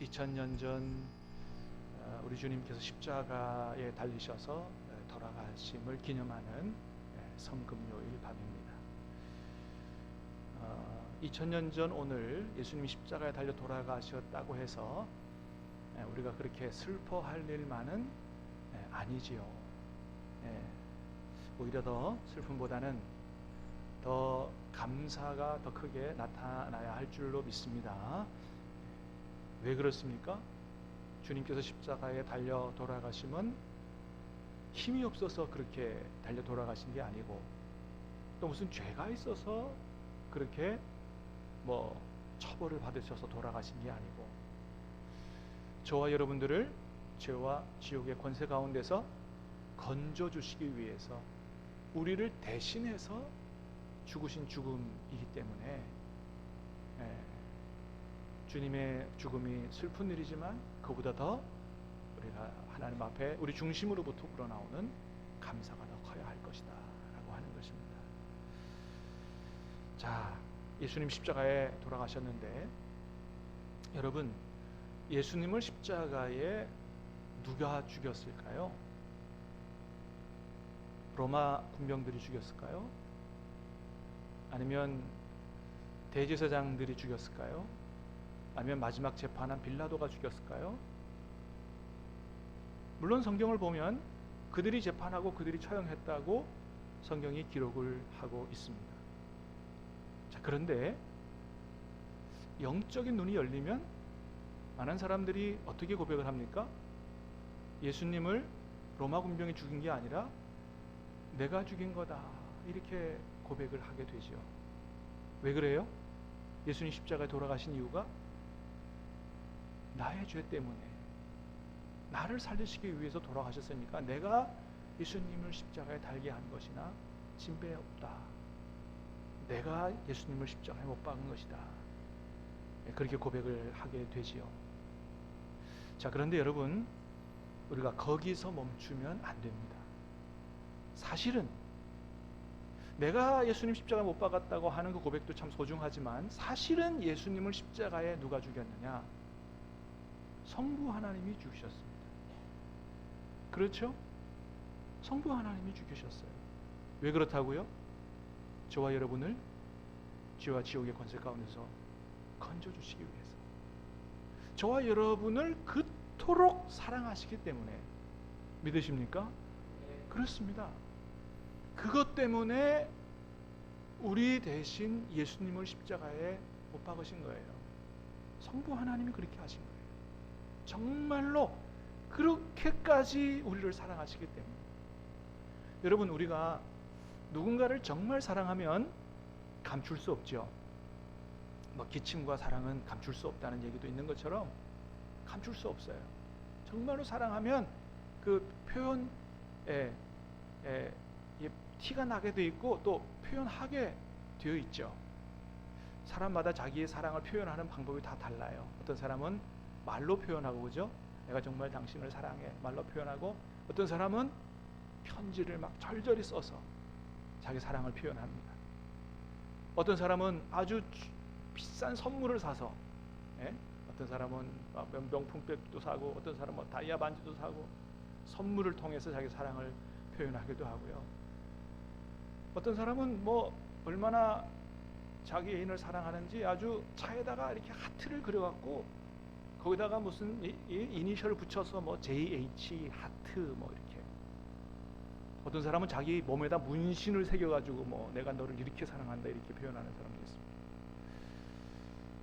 2000년 전 우리 주님께서 십자가에 달리셔서 돌아가심을 기념하는 성금요일 밤입니다. 2000년 전 오늘 예수님이 십자가에 달려 돌아가셨다고 해서 우리가 그렇게 슬퍼할 일만은 아니지요. 오히려 더 슬픔보다는 더 감사가 더 크게 나타나야 할 줄로 믿습니다. 왜 그렇습니까? 주님께서 십자가에 달려 돌아가심은 힘이 없어서 그렇게 달려 돌아가신 게 아니고, 또 무슨 죄가 있어서 그렇게 처벌을 받으셔서 돌아가신 게 아니고, 저와 여러분들을 죄와 지옥의 권세 가운데서 건져주시기 위해서 우리를 대신해서 죽으신 죽음이기 때문에 주님의 죽음이 슬픈 일이지만 그보다 더 우리가 하나님 앞에 우리 중심으로부터 우러나오는 감사가 더 커야 할 것이다 라고 하는 것입니다. 자, 예수님 십자가에 돌아가셨는데, 여러분, 예수님을 십자가에 누가 죽였을까요? 로마 군병들이 죽였을까요? 아니면 대제사장들이 죽였을까요? 아니면 마지막 재판한 빌라도가 죽였을까요? 물론 성경을 보면 그들이 재판하고 그들이 처형했다고 성경이 기록을 하고 있습니다. 자, 그런데 영적인 눈이 열리면 많은 사람들이 어떻게 고백을 합니까? 예수님을 로마 군병이 죽인 게 아니라 내가 죽인 거다, 이렇게 고백을 하게 되죠. 왜 그래요? 예수님 십자가에 돌아가신 이유가 나의 죄 때문에 나를 살리시기 위해서 돌아가셨으니까 내가 예수님을 십자가에 달게 한 것이나 진배 없다. 내가 예수님을 십자가에 못 박은 것이다. 그렇게 고백을 하게 되지요. 자, 그런데 여러분, 우리가 거기서 멈추면 안 됩니다. 사실은 내가 예수님 십자가에 못 박았다고 하는 그 고백도 참 소중하지만, 사실은 예수님을 십자가에 누가 죽였느냐? 성부 하나님이 죽으셨습니다. 그렇죠? 성부 하나님이 죽으셨어요. 왜 그렇다고요? 저와 여러분을 죄와 지옥의 권세 가운데서 건져주시기 위해서, 저와 여러분을 그토록 사랑하시기 때문에. 믿으십니까? 그렇습니다. 그것 때문에 우리 대신 예수님을 십자가에 못 박으신 거예요. 성부 하나님이 그렇게 하신 거예요. 정말로 그렇게까지 우리를 사랑하시기 때문에. 여러분, 우리가 누군가를 정말 사랑하면 감출 수 없죠. 기침과 사랑은 감출 수 없다는 얘기도 있는 것처럼 감출 수 없어요. 정말로 사랑하면 그 표현에 티가 나게 돼 있고 또 표현하게 되어 있죠. 사람마다 자기의 사랑을 표현하는 방법이 다 달라요. 어떤 사람은 말로 표현하고, 그죠? 내가 정말 당신을 사랑해, 말로 표현하고, 어떤 사람은 편지를 막 절절히 써서 자기 사랑을 표현합니다. 어떤 사람은 아주 비싼 선물을 사서, 어떤 사람은 명품백도 사고, 어떤 사람은 다이아 반지도 사고, 선물을 통해서 자기 사랑을 표현하기도 하고요. 어떤 사람은 얼마나 자기 애인을 사랑하는지 아주 차에다가 이렇게 하트를 그려갖고 거기다가 무슨 이니셜을 붙여서 JH 하트 이렇게. 어떤 사람은 자기 몸에다 문신을 새겨가지고 내가 너를 이렇게 사랑한다, 이렇게 표현하는 사람도 있습니다.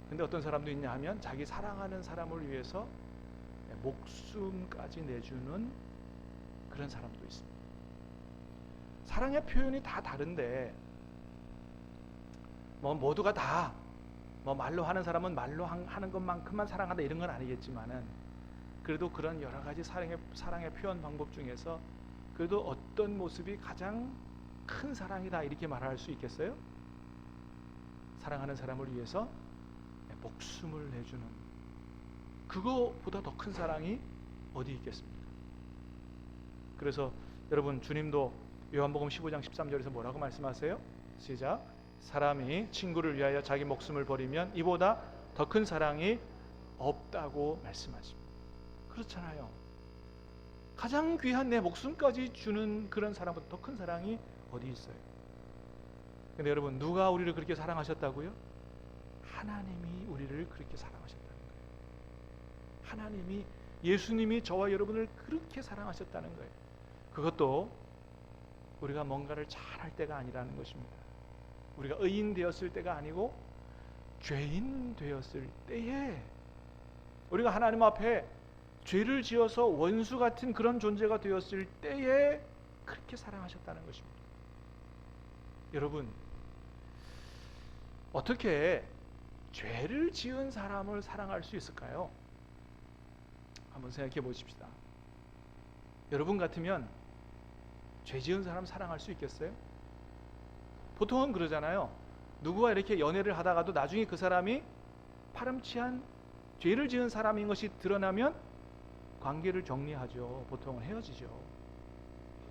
근데 어떤 사람도 있냐 하면 자기 사랑하는 사람을 위해서 목숨까지 내주는 그런 사람도 있습니다. 사랑의 표현이 다 다른데 모두가 다 말로 하는 사람은 말로 하는 것만큼만 사랑한다 이런 건 아니겠지만은, 그래도 그런 여러 가지 사랑의 표현 방법 중에서 그래도 어떤 모습이 가장 큰 사랑이다, 이렇게 말할 수 있겠어요? 사랑하는 사람을 위해서 목숨을 내주는, 그거보다 더 큰 사랑이 어디 있겠습니까? 그래서 여러분, 주님도 요한복음 15장 13절에서 뭐라고 말씀하세요? 시작. 사람이 친구를 위하여 자기 목숨을 버리면 이보다 더 큰 사랑이 없다고 말씀하십니다. 그렇잖아요. 가장 귀한 내 목숨까지 주는 그런 사람보다 더 큰 사랑이 어디 있어요? 근데 여러분, 누가 우리를 그렇게 사랑하셨다고요? 하나님이 우리를 그렇게 사랑하셨다는 거예요. 하나님이, 예수님이 저와 여러분을 그렇게 사랑하셨다는 거예요. 그것도 우리가 뭔가를 잘할 때가 아니라는 것입니다. 우리가 의인 되었을 때가 아니고 죄인 되었을 때에, 우리가 하나님 앞에 죄를 지어서 원수 같은 그런 존재가 되었을 때에 그렇게 사랑하셨다는 것입니다. 여러분, 어떻게 죄를 지은 사람을 사랑할 수 있을까요? 한번 생각해 보십시다. 여러분 같으면 죄 지은 사람 사랑할 수 있겠어요? 보통은 그러잖아요. 누구와 이렇게 연애를 하다가도 나중에 그 사람이 파렴치한 죄를 지은 사람인 것이 드러나면 관계를 정리하죠. 보통은 헤어지죠.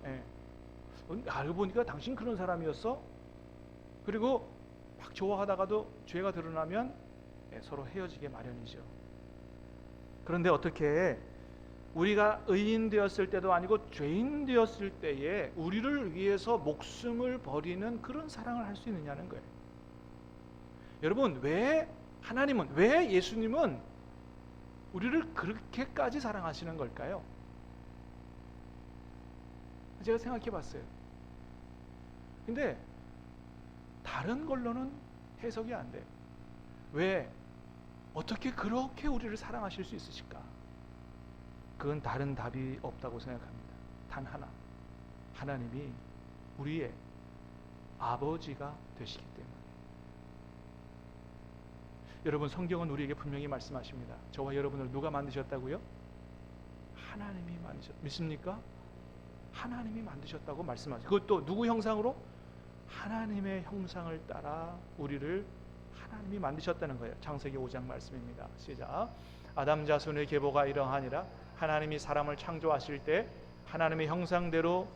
예. 알고 보니까 당신 그런 사람이었어? 그리고 막 좋아하다가도 죄가 드러나면 서로 헤어지게 마련이죠. 그런데 어떻게 우리가 의인 되었을 때도 아니고 죄인 되었을 때에 우리를 위해서 목숨을 버리는 그런 사랑을 할 수 있느냐는 거예요. 여러분, 왜 하나님은, 왜 예수님은 우리를 그렇게까지 사랑하시는 걸까요? 제가 생각해 봤어요. 근데 다른 걸로는 해석이 안 돼요. 왜? 어떻게 그렇게 우리를 사랑하실 수 있으실까? 그건 다른 답이 없다고 생각합니다. 단 하나, 하나님이 우리의 아버지가 되시기 때문에. 여러분, 성경은 우리에게 분명히 말씀하십니다. 저와 여러분을 누가 만드셨다고요? 하나님이 믿습니까? 하나님이 만드셨다고 말씀하세요. 그것도 누구 형상으로? 하나님의 형상을 따라 우리를 하나님이 만드셨다는 거예요. 창세기 5장 말씀입니다. 시작. 아담 자손의 계보가 이러하니라. 하나님이 사람을 창조하실 때 하나님의 형상대로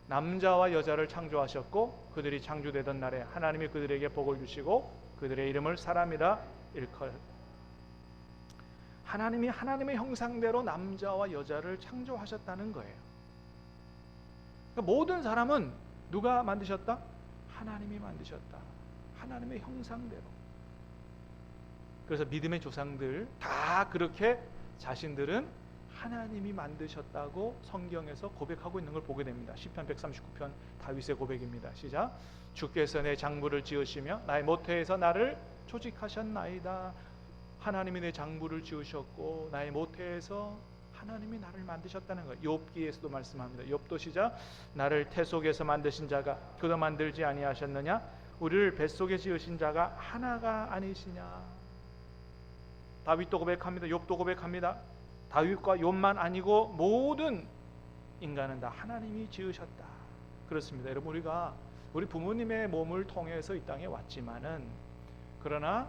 남자와 여자를 창조하셨고, 그들이 창조되던 날에 하나님이 그들에게 복을 주시고 그들의 이름을 사람이라 일컬. 하나님이 하나님의 형상대로 남자와 여자를 창조하셨다는 거예요. 그러니까 모든 사람은 누가 만드셨다? 하나님이 만드셨다. 하나님의 형상대로. 그래서 믿음의 조상들 다 그렇게 자신들은 하나님이 만드셨다고 성경에서 고백하고 있는 걸 보게 됩니다. 시편 139편 다윗의 고백입니다. 시작. 주께서 내 장부를 지으시며 나의 모태에서 나를 조직하셨나이다. 하나님이 내 장부를 지으셨고 나의 모태에서 하나님이 나를 만드셨다는 거예요. 욥기에서도 말씀합니다. 욥도 시작. 나를 태 속에서 만드신 자가 그도 만들지 아니하셨느냐? 우리를 뱃속에 지으신 자가 하나가 아니시냐? 다윗도 고백합니다. 욥도 고백합니다. 다윗과 욥만 아니고 모든 인간은 다 하나님이 지으셨다. 그렇습니다. 여러분, 우리 부모님의 몸을 통해서 이 땅에 왔지만은, 그러나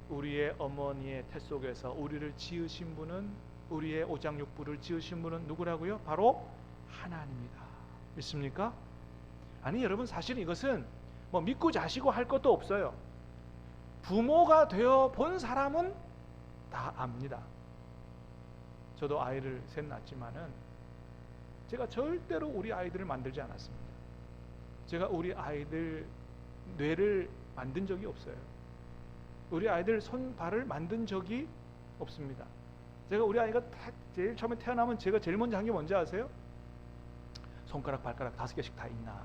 우리의 어머니의 태 속에서 우리를 지으신 분은, 우리의 오장육부를 지으신 분은 누구라고요? 바로 하나님이다. 믿습니까? 아니, 여러분, 사실 이것은 뭐 믿고 자시고 할 것도 없어요. 부모가 되어 본 사람은 다 압니다. 저도 아이를 셋 낳았지만은 제가 절대로 우리 아이들을 만들지 않았습니다. 제가 우리 아이들 뇌를 만든 적이 없어요. 우리 아이들 손발을 만든 적이 없습니다. 제가 우리 아이가 제일 처음에 태어나면 제가 제일 먼저 한 게 뭔지 아세요? 손가락 발가락 5개씩 다 있나,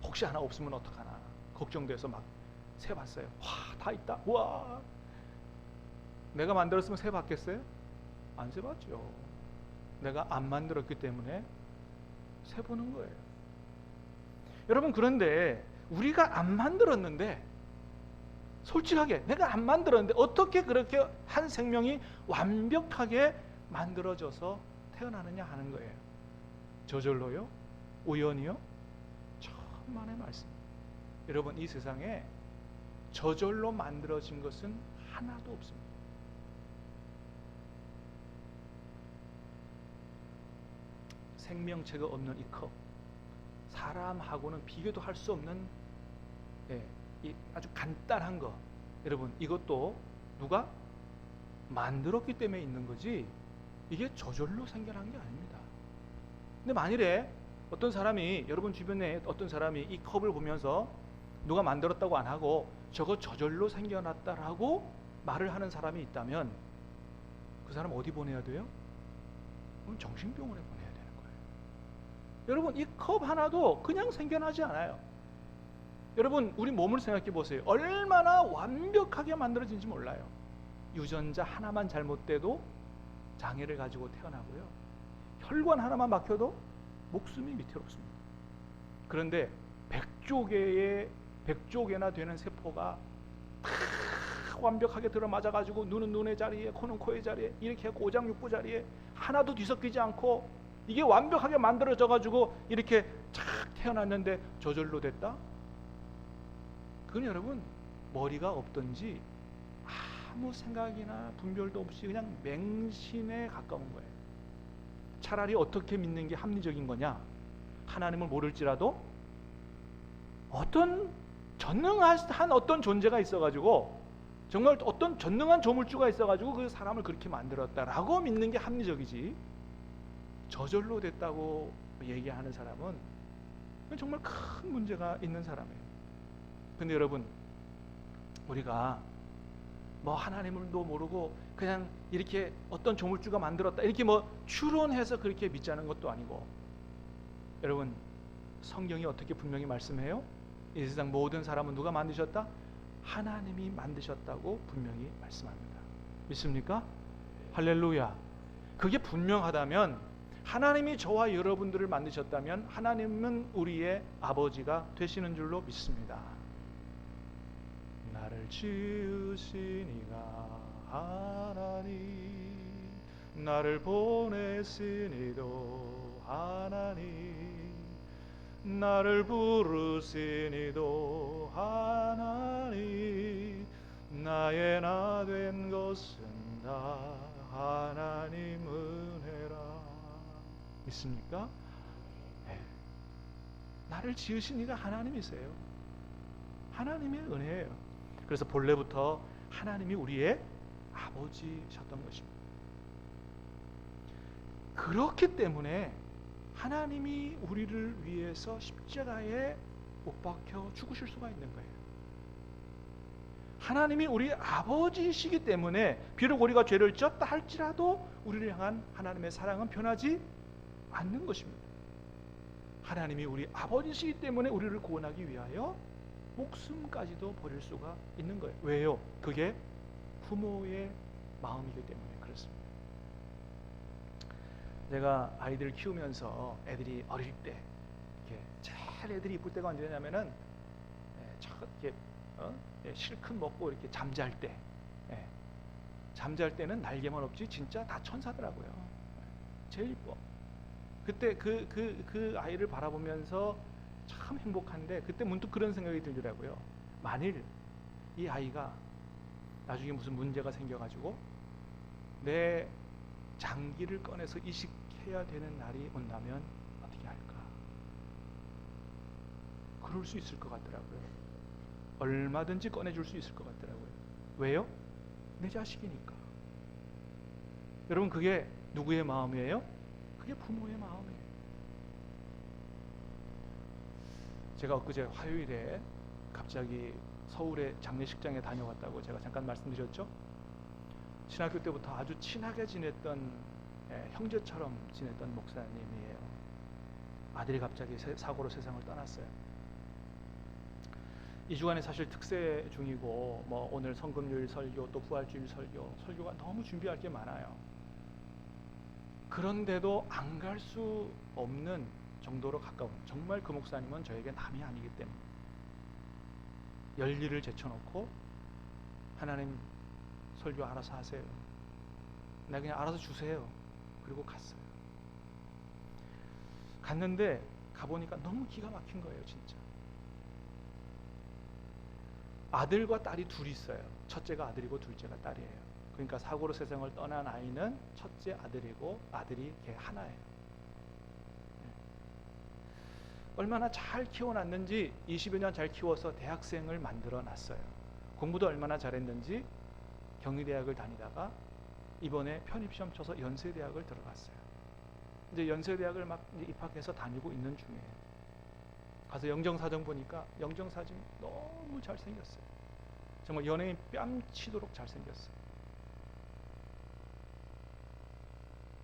혹시 하나 없으면 어떡하나 걱정돼서 막 세봤어요. 와, 다 있다. 와, 내가 만들었으면 세봤겠어요? 안 세봤죠. 내가 안 만들었기 때문에 세보는 거예요. 여러분, 그런데 우리가 안 만들었는데, 솔직하게 내가 안 만들었는데 어떻게 그렇게 한 생명이 완벽하게 만들어져서 태어나느냐 하는 거예요. 저절로요? 우연이요? 천만의 말씀. 여러분, 이 세상에 저절로 만들어진 것은 하나도 없습니다. 생명체가 없는 이 컵, 사람하고는 비교도 할 수 없는 이 아주 간단한 거. 여러분, 이것도 누가? 만들었기 때문에 있는 거지 이게 저절로 생겨난 게 아닙니다. 근데 만일에 어떤 사람이, 여러분 주변에 어떤 사람이 이 컵을 보면서 누가 만들었다고 안 하고 저거 저절로 생겨났다라고 말을 하는 사람이 있다면 그 사람 어디 보내야 돼요? 그럼 정신병원에 보내야 되는 거예요. 여러분 이 컵 하나도 그냥 생겨나지 않아요. 여러분 우리 몸을 생각해 보세요. 얼마나 완벽하게 만들어진지 몰라요. 유전자 하나만 잘못돼도 장애를 가지고 태어나고요. 혈관 하나만 막혀도 목숨이 위태롭습니다. 그런데 100조 개나 되는 세포가 다 완벽하게 들어맞아 가지고 눈은 눈의 자리에, 코는 코의 자리에, 이렇게 오장육부 자리에 하나도 뒤섞이지 않고 이게 완벽하게 만들어져 가지고 이렇게 착 태어났는데 저절로 됐다? 그건 여러분 머리가 없든지 아무 생각이나 분별도 없이 그냥 맹신에 가까운 거예요. 차라리 어떻게 믿는 게 합리적인 거냐? 하나님을 모를지라도 어떤 전능한 어떤 존재가 있어가지고 정말 어떤 전능한 조물주가 있어가지고 그 사람을 그렇게 만들었다라고 믿는 게 합리적이지, 저절로 됐다고 얘기하는 사람은 정말 큰 문제가 있는 사람이에요. 근데 여러분 우리가 뭐 하나님을도 모르고 그냥 이렇게 어떤 조물주가 만들었다 이렇게 뭐 추론해서 그렇게 믿자는 것도 아니고, 여러분 성경이 어떻게 분명히 말씀해요? 이 세상 모든 사람은 누가 만드셨다? 하나님이 만드셨다고 분명히 말씀합니다. 믿습니까? 할렐루야. 그게 분명하다면, 하나님이 저와 여러분들을 만드셨다면 하나님은 우리의 아버지가 되시는 줄로 믿습니다. 나를 지으신 이가 하나님, 나를 보내신 이도 하나님, 나를 부르신 이도 하나님, 나의 나 된 것은 다 하나님 은혜라. 믿습니까? 네. 나를 지으신 이가 하나님이세요. 하나님의 은혜예요. 그래서 본래부터 하나님이 우리의 아버지셨던 것입니다. 그렇기 때문에 하나님이 우리를 위해서 십자가에 못 박혀 죽으실 수가 있는 거예요. 하나님이 우리 아버지시기 때문에 비록 우리가 죄를 졌다 할지라도 우리를 향한 하나님의 사랑은 변하지 않는 것입니다. 하나님이 우리 아버지시기 때문에 우리를 구원하기 위하여 목숨까지도 버릴 수가 있는 거예요. 왜요? 그게 부모의 마음이기 때문에 그렇습니다. 제가 아이들을 키우면서 애들이 어릴 때 이렇게 제일 애들이 이쁠 때가 언제냐면은 이렇게 실컷 먹고 이렇게 잠잘 때, 잠잘 때는 날개만 없지 진짜 다 천사더라고요. 제일 이뻐. 그때 그 아이를 바라보면서 참 행복한데, 그때 문득 그런 생각이 들더라고요. 만일 이 아이가 나중에 무슨 문제가 생겨가지고 내 장기를 꺼내서 이식해야 되는 날이 온다면 어떻게 할까? 그럴 수 있을 것 같더라고요. 얼마든지 꺼내줄 수 있을 것 같더라고요. 왜요? 내 자식이니까. 여러분 그게 누구의 마음이에요? 그게 부모의 마음이에요. 제가 엊그제 화요일에 갑자기 서울의 장례식장에 다녀왔다고 제가 잠깐 말씀드렸죠. 신학교 때부터 아주 친하게 지냈던, 형제처럼 지냈던 목사님이에요. 아들이 갑자기 사고로 세상을 떠났어요. 이 주간에 사실 특세 중이고 뭐 오늘 성금요일 설교 또 부활주일 설교가 너무 준비할 게 많아요. 그런데도 안 갈 수 없는 정도로 가까운, 정말 그 목사님은 저에게 남이 아니기 때문에 열일을 제쳐놓고 하나님 설교 알아서 하세요. 나 그냥 알아서 주세요. 그리고 갔어요. 갔는데 가보니까 너무 기가 막힌 거예요. 진짜. 아들과 딸이 둘이 있어요. 첫째가 아들이고 둘째가 딸이에요. 그러니까 사고로 세상을 떠난 아이는 첫째 아들이고 아들이 걔 하나예요. 얼마나 잘 키워놨는지 20여 년 잘 키워서 대학생을 만들어 놨어요. 공부도 얼마나 잘했는지 경희대학을 다니다가 이번에 편입시험 쳐서 연세대학을 들어갔어요. 이제 연세대학을 막 이제 입학해서 다니고 있는 중이에요. 가서 영정사정 보니까 영정사진이 너무 잘생겼어요. 정말 연예인 뺨치도록 잘생겼어요.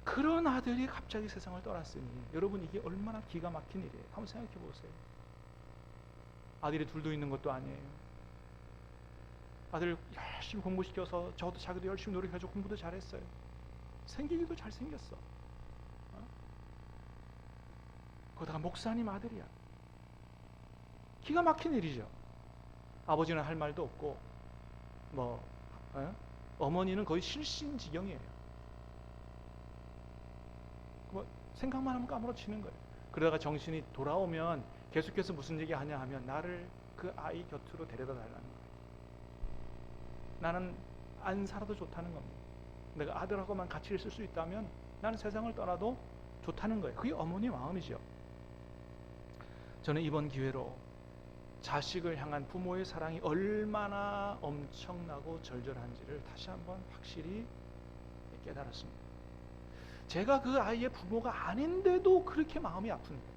그런 아들이 갑자기 세상을 떠났으니 여러분, 이게 얼마나 기가 막힌 일이에요. 한번 생각해 보세요. 아들이 둘도 있는 것도 아니에요. 아들 열심히 공부시켜서 자기도 열심히 노력해서 공부도 잘했어요. 생기기도 잘생겼어. 거기다가 목사님 아들이야. 기가 막힌 일이죠. 아버지는 할 말도 없고 어머니는 거의 실신지경이에요. 생각만 하면 까무러치는 거예요. 그러다가 정신이 돌아오면 계속해서 무슨 얘기 하냐 하면 나를 그 아이 곁으로 데려다 달라는 거예요. 나는 안 살아도 좋다는 겁니다. 내가 아들하고만 같이 있을 수 있다면 나는 세상을 떠나도 좋다는 거예요. 그게 어머니 마음이죠. 저는 이번 기회로 자식을 향한 부모의 사랑이 얼마나 엄청나고 절절한지를 다시 한번 확실히 깨달았습니다. 제가 그 아이의 부모가 아닌데도 그렇게 마음이 아픕니다.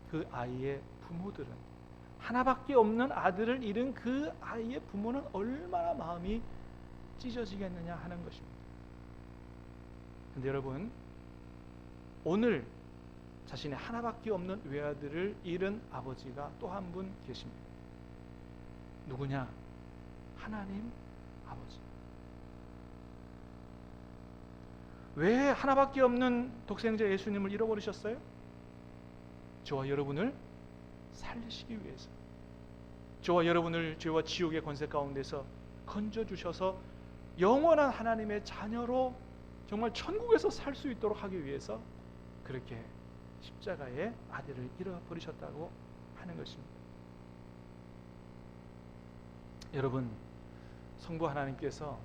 그 아이의 부모들은, 하나밖에 없는 아들을 잃은 그 아이의 부모는 얼마나 마음이 찢어지겠느냐 하는 것입니다. 근데 여러분, 오늘 자신의 하나밖에 없는 외아들을 잃은 아버지가 또 한 분 계십니다. 누구냐? 하나님 아버지. 왜 하나밖에 없는 독생자 예수님을 잃어버리셨어요? 저와 여러분을 살리시기 위해서, 저와 여러분을 죄와 지옥의 권세 가운데서 건져주셔서 영원한 하나님의 자녀로 정말 천국에서 살 수 있도록 하기 위해서 그렇게 십자가에 아들을 잃어버리셨다고 하는 것입니다. 여러분, 성부 하나님께서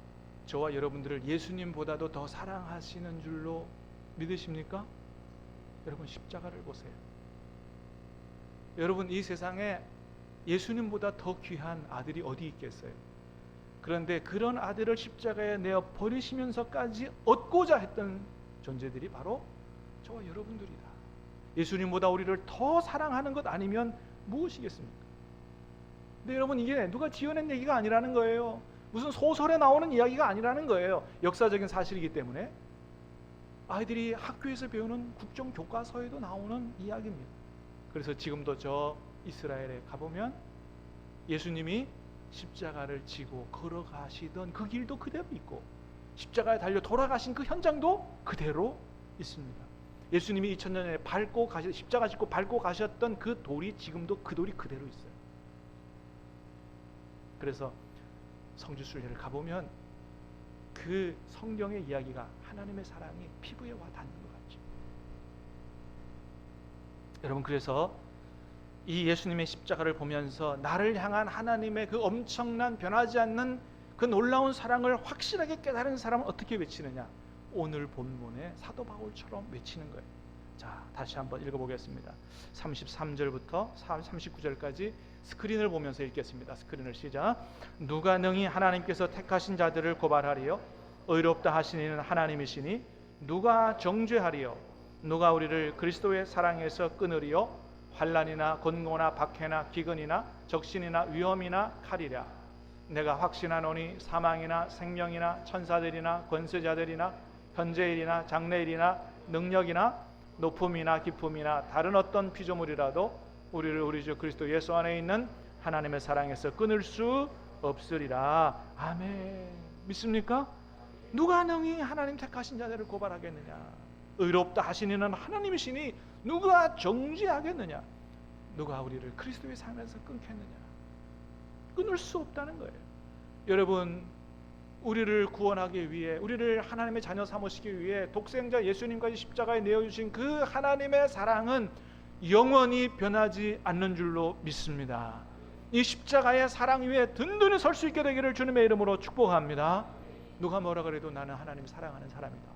저와 여러분들을 예수님보다도 더 사랑하시는 줄로 믿으십니까? 여러분, 십자가를 보세요. 여러분, 이 세상에 예수님보다 더 귀한 아들이 어디 있겠어요? 그런데 그런 아들을 십자가에 내어 버리시면서까지 얻고자 했던 존재들이 바로 저와 여러분들이다. 예수님보다 우리를 더 사랑하는 것 아니면 무엇이겠습니까? 근데 여러분, 이게 누가 지어낸 얘기가 아니라는 거예요. 무슨 소설에 나오는 이야기가 아니라는 거예요. 역사적인 사실이기 때문에 아이들이 학교에서 배우는 국정교과서에도 나오는 이야기입니다. 그래서 지금도 저 이스라엘에 가보면 예수님이 십자가를 지고 걸어가시던 그 길도 그대로 있고 십자가에 달려 돌아가신 그 현장도 그대로 있습니다. 예수님이 2000년 전에 십자가 짓고 밟고 가셨던 그 돌이 지금도 그 돌이 그대로 있어요. 그래서 성지순례를 가보면 그 성경의 이야기가 하나님의 사랑이 피부에 와 닿는 것 같죠. 여러분, 그래서 이 예수님의 십자가를 보면서 나를 향한 하나님의 그 엄청난 변하지 않는 그 놀라운 사랑을 확실하게 깨달은 사람은 어떻게 외치느냐? 오늘 본문의 사도 바울처럼 외치는 거예요. 자, 다시 한번 읽어보겠습니다. 33절부터 39절까지 스크린을 보면서 읽겠습니다. 스크린을 시작. 누가 능히 하나님께서 택하신 자들을 고발하리요? 의롭다 하신 이는 하나님이시니 누가 정죄하리요? 누가 우리를 그리스도의 사랑에서 끊으리요? 환난이나 곤고나 박해나 기근이나 적신이나 위험이나 칼이랴. 내가 확신하노니 사망이나 생명이나 천사들이나 권세자들이나 현재일이나 장래일이나 능력이나 높음이나 깊음이나 다른 어떤 피조물이라도 우리를 우리 주 그리스도 예수 안에 있는 하나님의 사랑에서 끊을 수 없으리라. 아멘. 믿습니까? 누가 능히 하나님 택하신 자들을 고발하겠느냐? 의롭다 하시니는 하나님이시니 누가 정죄하겠느냐? 누가 우리를 그리스도의 삶에서 끊겠느냐? 끊을 수 없다는 거예요. 여러분, 우리를 구원하기 위해, 우리를 하나님의 자녀 삼으시기 위해 독생자 예수님까지 십자가에 내어주신 그 하나님의 사랑은 영원히 변하지 않는 줄로 믿습니다. 이 십자가의 사랑 위에 든든히 설 수 있게 되기를 주님의 이름으로 축복합니다. 누가 뭐라 그래도 나는 하나님을 사랑하는 사람이다.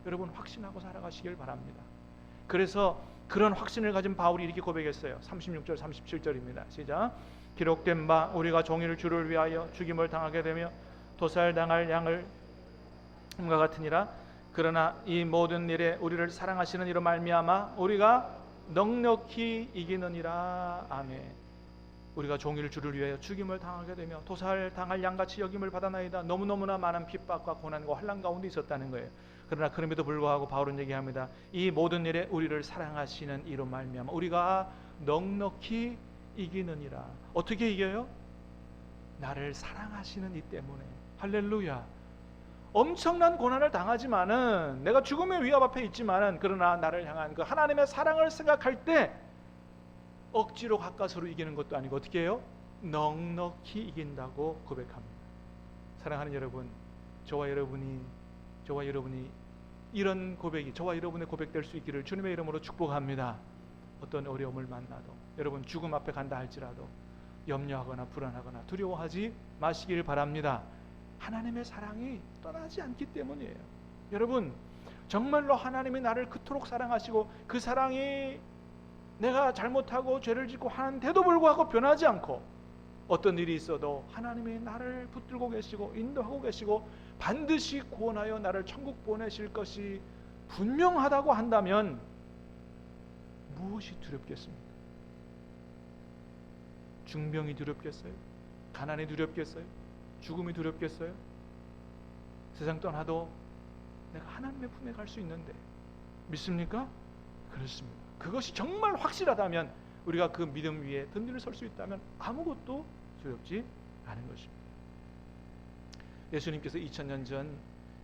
여러분, 확신하고 살아가시길 바랍니다. 그래서 그런 확신을 가진 바울이 이렇게 고백했어요. 36절 37절입니다. 시작. 기록된 바 우리가 종일 주를 위하여 죽임을 당하게 되며 도살당할 양을 과 같으니라. 그러나 이 모든 일에 우리를 사랑하시는 이로 말미암아 우리가 넉넉히 이기느니라. 아멘. 우리가 종일 주를 위하여 죽임을 당하게 되며 도살당할 양같이 여김을 받아나이다. 너무너무나 많은 핍박과 고난과 환난 가운데 있었다는 거예요. 그러나 그럼에도 불구하고 바울은 얘기합니다. 이 모든 일에 우리를 사랑하시는 이로 말미암아 우리가 넉넉히 이기느니라. 어떻게 이겨요? 나를 사랑하시는 이 때문에. 할렐루야. 엄청난 고난을 당하지만은, 내가 죽음의 위협 앞에 있지만은, 그러나 나를 향한 그 하나님의 사랑을 생각할 때 억지로 가까스로 이기는 것도 아니고 어떻게 해요? 넉넉히 이긴다고 고백합니다. 사랑하는 여러분, 저와 여러분이 이런 고백이 저와 여러분의 고백될 수 있기를 주님의 이름으로 축복합니다. 어떤 어려움을 만나도, 여러분 죽음 앞에 간다 할지라도 염려하거나 불안하거나 두려워하지 마시길 바랍니다. 하나님의 사랑이 떠나지 않기 때문이에요. 여러분, 정말로 하나님이 나를 그토록 사랑하시고 그 사랑이 내가 잘못하고 죄를 짓고 하는데도 불구하고 변하지 않고, 어떤 일이 있어도 하나님이 나를 붙들고 계시고 인도하고 계시고 반드시 구원하여 나를 천국 보내실 것이 분명하다고 한다면 무엇이 두렵겠습니까? 중병이 두렵겠어요? 가난이 두렵겠어요? 죽음이 두렵겠어요? 세상 떠나도 내가 하나님의 품에 갈 수 있는데 믿습니까? 그렇습니다. 그것이 정말 확실하다면, 우리가 그 믿음 위에 든든히 설 수 있다면 아무것도 두렵지 않은 것입니다. 예수님께서 2000년 전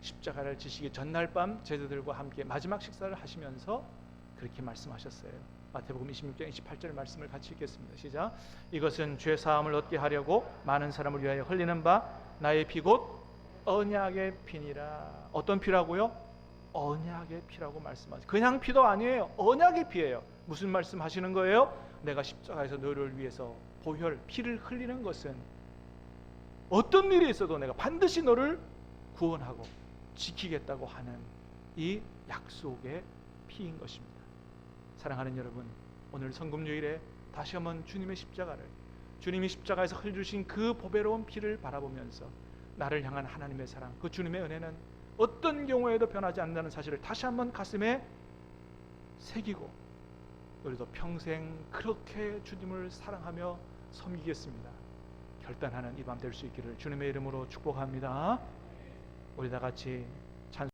십자가를 지시기 전날 밤 제자들과 함께 마지막 식사를 하시면서 그렇게 말씀하셨어요. 마태복음 26장 28절 말씀을 같이 읽겠습니다. 시작. 이것은 죄 사함을 얻게 하려고 많은 사람을 위하여 흘리는 바 나의 피 곧 언약의 피니라. 어떤 피라고요? 언약의 피라고 말씀하세요. 그냥 피도 아니에요. 언약의 피예요. 무슨 말씀하시는 거예요? 내가 십자가에서 너를 위해서 보혈, 피를 흘리는 것은 어떤 일이 있어도 내가 반드시 너를 구원하고 지키겠다고 하는 이 약속의 피인 것입니다. 사랑하는 여러분, 오늘 성금요일에 다시 한번 주님의 십자가를, 주님이 십자가에서 흘려주신 그 보배로운 피를 바라보면서 나를 향한 하나님의 사랑, 그 주님의 은혜는 어떤 경우에도 변하지 않는다는 사실을 다시 한번 가슴에 새기고, 우리도 평생 그렇게 주님을 사랑하며 섬기겠습니다. 결단하는 이 밤 될 수 있기를 주님의 이름으로 축복합니다. 우리 다 같이